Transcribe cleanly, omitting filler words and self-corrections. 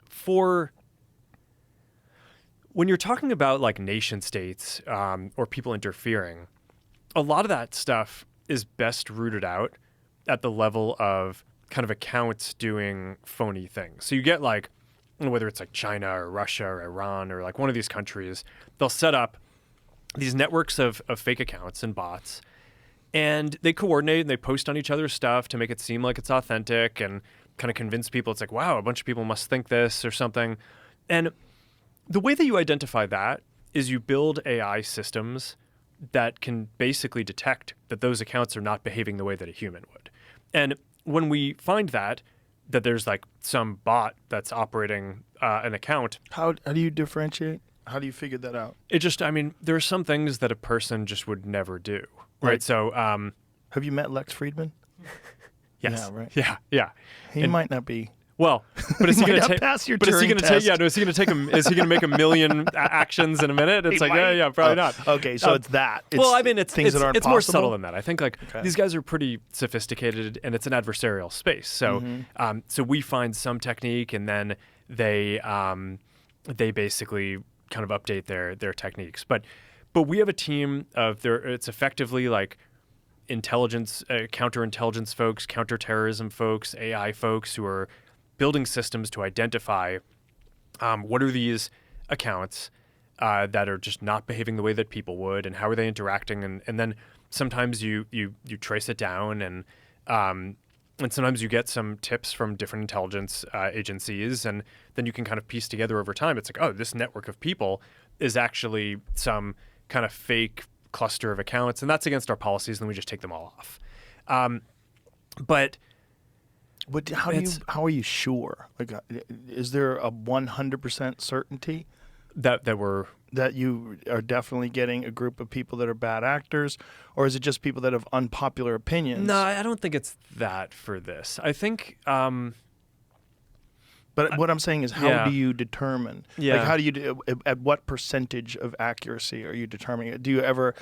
For when you're talking about like nation states or people interfering, a lot of that stuff is best rooted out at the level of kind of accounts doing phony things. So you get like, whether it's like China or Russia or Iran or like one of these countries, they'll set up these networks of fake accounts and bots, and they coordinate and they post on each other's stuff to make it seem like it's authentic and kind of convince people it's like, wow, a bunch of people must think this or something. And the way that you identify that is you build AI systems that can basically detect that those accounts are not behaving the way that a human would. And when we find that there's like some bot that's operating an account. How do you differentiate? How do you figure that out? It just, I mean, there are some things that a person just would never do. Right. So, have you met Lex Friedman? Yes. Yeah, right. Yeah. He might not be. Well, but is he going to take? Pass your But is he Turing going to test? take? Yeah, no. Is he going to take him? Is he going to make a million actions in a minute? It's He like, might. yeah, probably not. Okay, so it's that. Well, I mean, it's things that aren't it's more possible? subtle than that. I think like these guys are pretty sophisticated, and it's an adversarial space. So, so we find some technique, and then they basically kind of update their techniques. But we have a team of it's effectively like intelligence, counterintelligence folks, counterterrorism folks, AI folks who are building systems to identify what are these accounts that are just not behaving the way that people would, and how are they interacting, and then sometimes you trace it down, and sometimes you get some tips from different intelligence agencies, and then you can kind of piece together over time. It's like, oh, this network of people is actually some kind of fake cluster of accounts, and that's against our policies, and then we just take them all off. But how are you sure? Like, is there a 100% certainty that you are definitely getting a group of people that are bad actors, or is it just people that have unpopular opinions? No, I don't think it's that for this. I think. But what I'm saying is, how do you determine? Yeah. Like, how do you at what percentage of accuracy are you determining it? Do you ever